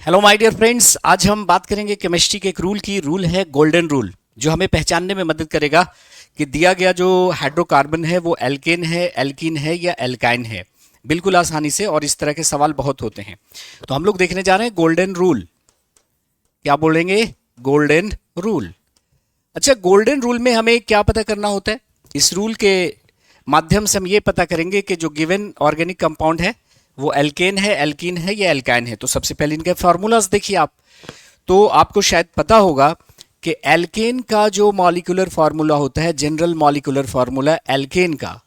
Hello my dear friends, आज हम बात करेंगे केमिस्ट्री के एक रूल की। रूल है गोल्डन रूल, जो हमें पहचानने में मदद करेगा कि दिया गया जो हाइड्रोकार्बन है वो एल्केन है, एल्कीन है या एल्काइन है, बिल्कुल आसानी से। और इस तरह के सवाल बहुत होते हैं, तो हम लोग देखने जा रहे हैं गोल्डन रूल। क्या बोलेंगे? Golden rule. अच्छा, गोल्डन रूल में हमें क्या पता करना होता है? इस रूल के माध्यम से हम ये पता करेंगे कि जो गिवन ऑर्गेनिक कंपाउंड है वो एल्केन है, एल्कीन है या एल्काइन है। तो सबसे पहले इनके फार्मूलाज देखिए आप। तो आपको शायद पता होगा कि एल्केन का जो मॉलिक्यूलर फार्मूला होता है, जनरल मॉलिक्यूलर फार्मूला एल्केन का,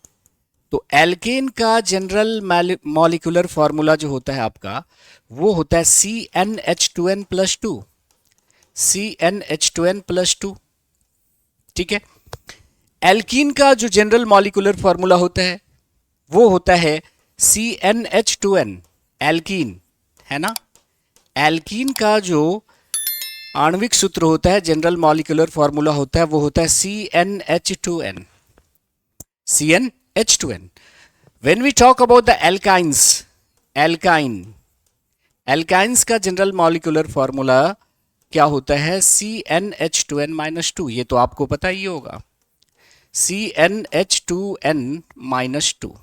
तो एल्केन का जनरल मॉलिक्यूलर फार्मूला जो होता है आपका, वो होता है CnH2n+2। CnH2n+2, ठीक है। एल्कीन का जो जनरल मॉलिक्यूलर फार्मूला होता है वो होता है CnH2n, एल्कीन, है ना। एल्कीन का जो आणविक सूत्र होता है, जनरल मॉलिक्यूलर फार्मूला होता है, वो होता है CnH2n। CnH2n। When we talk about the alkynes, alkynes का जनरल मॉलिक्यूलर फार्मूला क्या होता है? CnH2n-2। ये तो आपको पता ही होगा, CnH2n-2।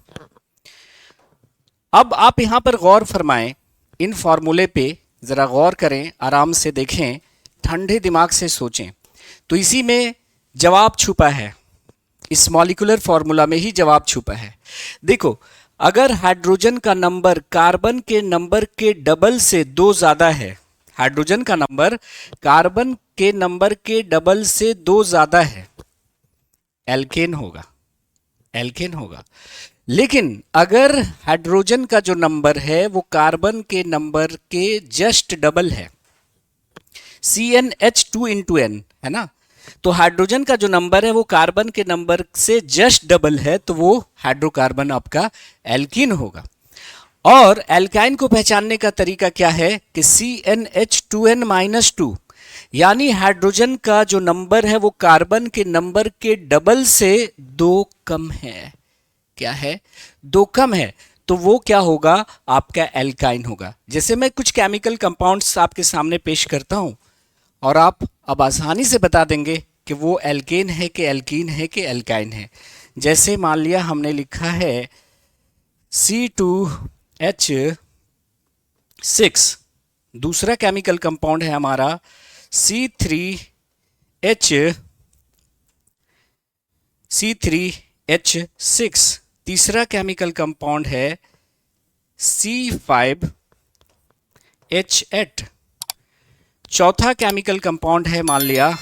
अब आप यहां पर गौर फरमाएं, इन फॉर्मूले पे जरा गौर करें, आराम से देखें, ठंडे दिमाग से सोचें। तो इसी में जवाब छुपा है, इस मॉलिक्यूलर फॉर्मूला में ही जवाब छुपा है। देखो, अगर हाइड्रोजन का नंबर कार्बन के नंबर के डबल से 2 ज्यादा है, हाइड्रोजन का नंबर कार्बन के नंबर के डबल से 2 ज्यादा है, एल्केन होगा, एल्केन होगा। लेकिन अगर हाइड्रोजन का जो नंबर है वो कार्बन के नंबर के जस्ट डबल है, CnH2n, है ना, तो हाइड्रोजन का जो नंबर है वो कार्बन के नंबर से जस्ट डबल है, तो वो हाइड्रोकार्बन आपका एल्कीन होगा। और एल्काइन को पहचानने का तरीका क्या है कि CnH2n-2, यानी हाइड्रोजन का जो नंबर है वो कार्बन के नंबर के डबल से 2 कम है। क्या है? 2 कम है, तो वो क्या होगा? आपका एल्काइन होगा। जैसे मैं कुछ केमिकल कंपाउंड्स आपके सामने पेश करता हूं और आप अब आसानी से बता देंगे कि वो एल्केन है कि एल्कीन है कि एल्काइन है। जैसे मान लिया हमने लिखा है C2H6, दूसरा केमिकल कंपाउंड है हमारा C3H6, तीसरा केमिकल कंपाउंड है C5H8, चौथा केमिकल कंपाउंड है मान लिया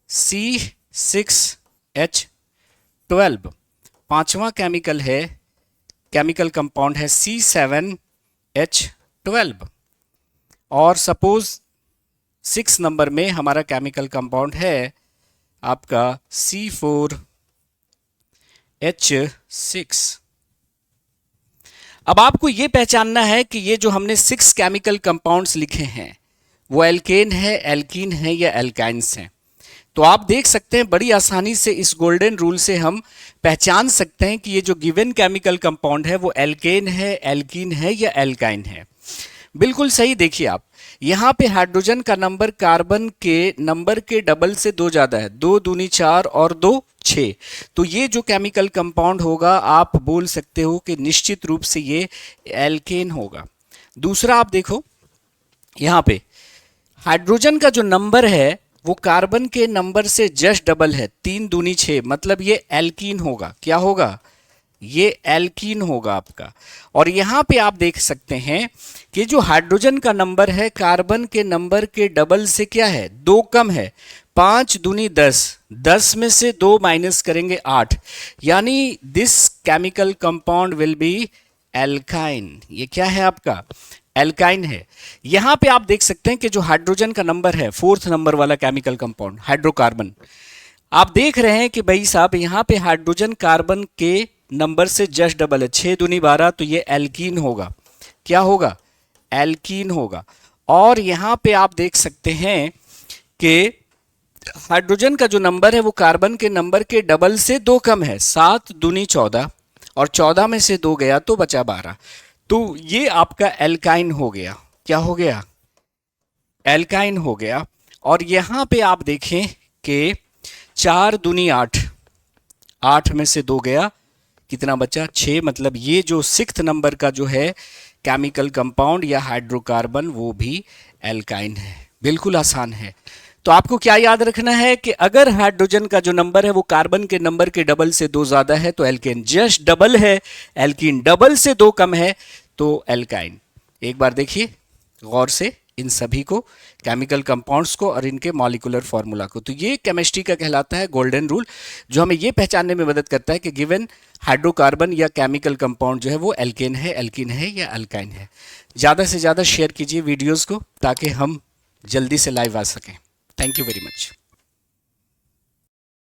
C6H12, पांचवा केमिकल कंपाउंड है C7H12, और सपोज 6 नंबर में हमारा केमिकल कंपाउंड है आपका C4H6। अब आपको यह पहचानना है कि ये जो हमने 6 केमिकल कंपाउंड्स लिखे हैं वो एल्केन है, एल्कीन है या एल्काइंस हैं। तो आप देख सकते हैं बड़ी आसानी से इस गोल्डन रूल से हम पहचान सकते हैं कि ये जो गिवन केमिकल कंपाउंड है वो एल्केन है, एल्कीन है या एल्काइन है। बिल्कुल सही। देखिए आप, यहां पे हाइड्रोजन का नंबर कार्बन के नंबर के डबल से 2 ज्यादा है, 2 दूनी 4 और 2 6। तो ये जो केमिकल कंपाउंड होगा आप बोल सकते हो कि निश्चित रूप से ये एल्केन होगा। दूसरा आप देखो, यहां पे हाइड्रोजन का जो नंबर है वो कार्बन के नंबर से जस्ट डबल है, 3 दूनी 6, मतलब ये एल्कीन होगा। क्या होगा? ये एल्कीन होगा आपका। और यहां पे आप देख सकते हैं कि जो हाइड्रोजन का नंबर है कार्बन के नंबर के डबल से क्या है? 2 कम है, 5 दूनी 10, 10 में से 2 माइनस करेंगे 8, यानी this chemical compound will be alkyne. ये क्या है आपका? एल्काइन है। यहां पे आप देख सकते हैं कि जो हाइड्रोजन का नंबर है, 4th नंबर वाला केमिकल कंपाउंड हाइड्रोकार्बन, आप देख रहे हैं कि भाई साहब यहां पे हाइड्रोजन कार्बन के नंबर से जस्ट डबल है, 6 दूनी 12, तो ये एल्कीन होगा। क्या होगा? एल्कीन होगा। और यहां पे आप देख सकते हैं कि हाइड्रोजन का जो नंबर है वो कार्बन के नंबर के डबल से 2 कम है, 7 दूनी 14, और 14 में से 2 गया तो बचा 12, तो ये आपका एल्काइन हो गया। क्या हो गया, एल्काइन हो गया। और यहाँ पे आप देखें कि 4 दूनी 8, 8 में से 2 गया, कितना बचा 6, मतलब ये जो 6th नंबर का जो है केमिकल कंपाउंड या हाइड्रोकार्बन वो भी एल्काइन है। बिल्कुल आसान है। तो आपको क्या याद रखना है कि अगर हाइड्रोजन का जो नंबर है वो कार्बन के नंबर के डबल से 2 ज्यादा है तो एल्केन जस्ट डबल है, एल्कीन डबल से 2 कम है तो एल्काइन। एक बार देखिए गौर से इन सभी को, केमिकल कंपाउंड्स को और इनके मॉलिक्यूलर फार्मूला को। तो ये केमिस्ट्री का कहलाता है गोल्डन रूल, जो हमें ये पहचानने में मदद करता है कि गिवन हाइड्रोकार्बन या केमिकल कंपाउंड जो है वो एल्केन है, एल्कीन है या अल्काइन है। ज़्यादा से ज़्यादा शेयर कीजिए वीडियोज़ को ताकि हम जल्दी से लाइव आ सकें। Thank you very much.